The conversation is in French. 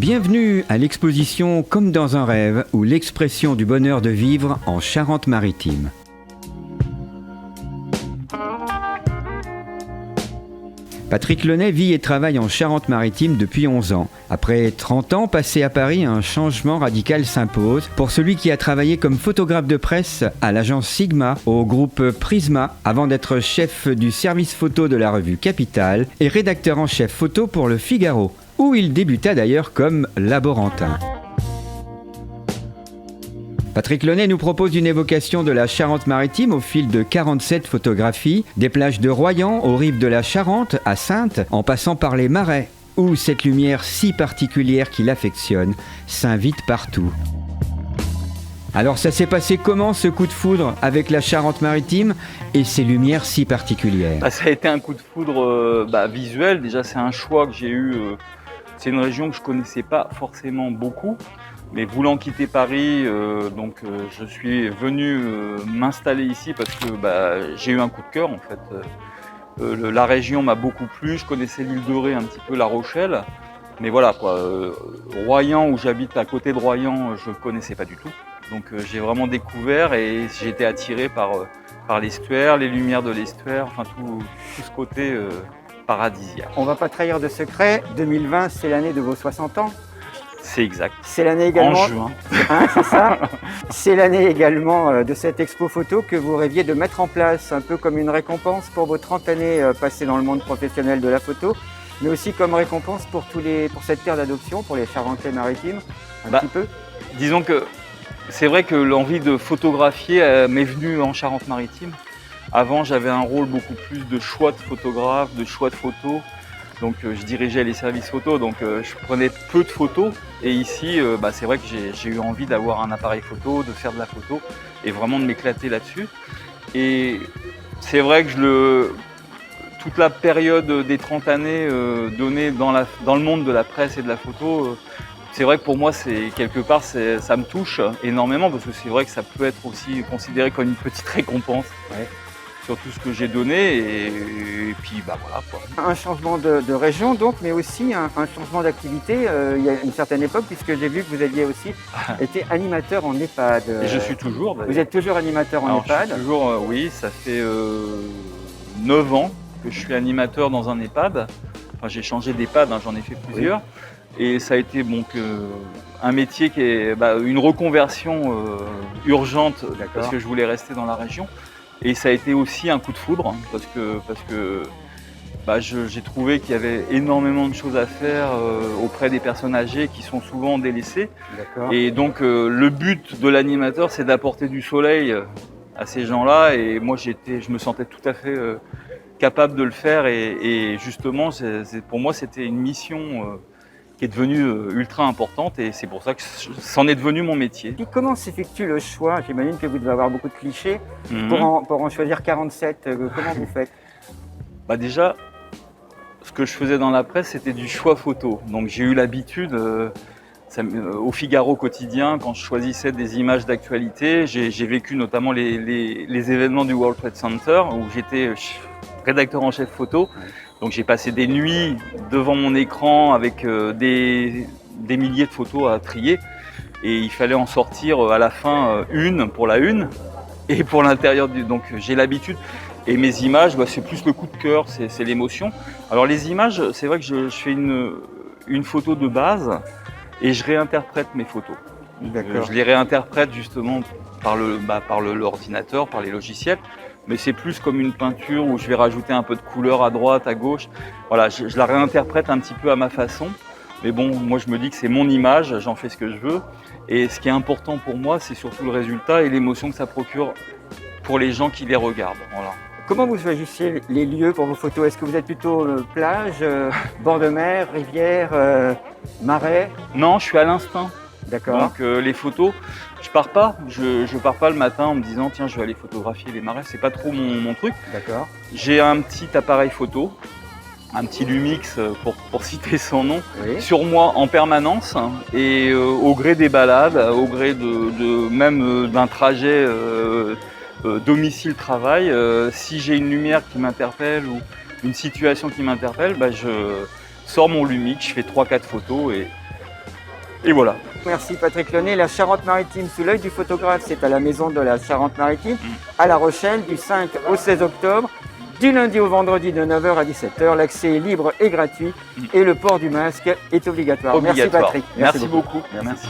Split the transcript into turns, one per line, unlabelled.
Bienvenue à l'exposition Comme dans un rêve, ou l'expression du bonheur de vivre en Charente-Maritime. Patrick Lenay vit et travaille en Charente-Maritime depuis 11 ans. Après 30 ans passés à Paris, un changement radical s'impose pour celui qui a travaillé comme photographe de presse à l'agence Sigma, au groupe Prisma, avant d'être chef du service photo de la revue Capitale et rédacteur en chef photo pour Le Figaro, où il débuta d'ailleurs comme laborantin. Patrick Lenay nous propose une évocation de la Charente-Maritime au fil de 47 photographies, des plages de Royan aux rives de la Charente, à Saintes, en passant par les marais, où cette lumière si particulière qu'il affectionne s'invite partout. Alors ça s'est passé comment ce coup de foudre avec la Charente-Maritime et ces lumières si particulières?
Ça a été un coup de foudre visuel, déjà c'est un choix que j'ai eu, c'est une région que je connaissais pas forcément beaucoup. Mais voulant quitter Paris, je suis venu m'installer ici parce que j'ai eu un coup de cœur en fait. La région m'a beaucoup plu, je connaissais l'île de Ré, un petit peu La Rochelle. Mais voilà quoi, Royan où j'habite à côté de Royan, je ne connaissais pas du tout. Donc j'ai vraiment découvert et j'ai été attiré par l'estuaire, les lumières de l'estuaire, enfin tout ce côté paradisiaque.
On ne va pas trahir de secret, 2020 c'est l'année de vos 60 ans.
C'est exact.
C'est l'année également.
En juin.
C'est ça. C'est l'année également de cette expo photo que vous rêviez de mettre en place, un peu comme une récompense pour vos 30 années passées dans le monde professionnel de la photo, mais aussi comme récompense pour cette terre d'adoption, pour les Charentais-Maritimes, un petit peu.
Disons que c'est vrai que l'envie de photographier m'est venue en Charente-Maritime. Avant, j'avais un rôle beaucoup plus de choix de photographe, de choix de photos. Donc je dirigeais les services photo, donc je prenais peu de photos. Et ici, c'est vrai que j'ai eu envie d'avoir un appareil photo, de faire de la photo et vraiment de m'éclater là-dessus. Et c'est vrai que toute la période des 30 années donnée dans le monde de la presse et de la photo, c'est vrai que pour moi, quelque part, ça me touche énormément parce que c'est vrai que ça peut être aussi considéré comme une petite récompense. Ouais. Sur tout ce que j'ai donné et puis voilà quoi.
Un changement de région donc, mais aussi un changement d'activité il y a une certaine époque, puisque j'ai vu que vous aviez aussi été animateur en EHPAD.
Et je suis toujours d'ailleurs.
Vous êtes toujours animateur en EHPAD?
Je suis toujours, oui, ça fait 9 ans que je suis animateur dans un EHPAD. Enfin, j'ai changé d'EHPAD, j'en ai fait plusieurs. Oui. Et ça a été un métier qui est une reconversion urgente parce que je voulais rester dans la région. Et ça a été aussi un coup de foudre parce que j'ai trouvé qu'il y avait énormément de choses à faire auprès des personnes âgées qui sont souvent délaissées. Et donc le but de l'animateur, c'est d'apporter du soleil à ces gens-là. Et moi, je me sentais tout à fait capable de le faire. Et justement, pour moi, c'était une mission qui est devenue ultra importante et c'est pour ça que c'en est devenu mon métier.
Et comment s'effectue le choix? J'imagine que vous devez avoir beaucoup de clichés pour en choisir 47. Comment vous faites?
Déjà, ce que je faisais dans la presse, c'était du choix photo. Donc j'ai eu l'habitude, au Figaro quotidien, quand je choisissais des images d'actualité, j'ai vécu notamment les événements du World Trade Center où j'étais rédacteur en chef photo. Donc j'ai passé des nuits devant mon écran avec des milliers de photos à trier et il fallait en sortir à la fin une pour la une et pour l'intérieur donc j'ai l'habitude et mes images c'est plus le coup de cœur, c'est l'émotion. Alors les images, c'est vrai que je fais une photo de base et je réinterprète mes photos. Je les réinterprète justement par l'ordinateur, par les logiciels. Mais c'est plus comme une peinture où je vais rajouter un peu de couleur à droite, à gauche. Voilà, je la réinterprète un petit peu à ma façon. Mais bon, moi je me dis que c'est mon image, j'en fais ce que je veux. Et ce qui est important pour moi, c'est surtout le résultat et l'émotion que ça procure pour les gens qui les regardent. Voilà.
Comment vous choisissez les lieux pour vos photos? Est-ce que vous êtes plutôt plage, bord de mer, rivière, marais?
Non, je suis à l'instinct.
D'accord.
Donc les photos, je pars pas le matin en me disant tiens je vais aller photographier les marais, c'est pas trop mon truc.
D'accord.
J'ai un petit appareil photo, un petit Lumix pour citer son nom, sur moi en permanence et au gré des balades, au gré même d'un trajet domicile-travail, si j'ai une lumière qui m'interpelle ou une situation qui m'interpelle, je sors mon Lumix, je fais 3-4 photos Et voilà.
Merci Patrick Launay. La Charente-Maritime sous l'œil du photographe, c'est à la maison de la Charente-Maritime, à La Rochelle, du 5 au 16 octobre, du lundi au vendredi de 9h à 17h. L'accès est libre et gratuit et le port du masque est obligatoire. Merci Patrick.
Merci beaucoup. Merci.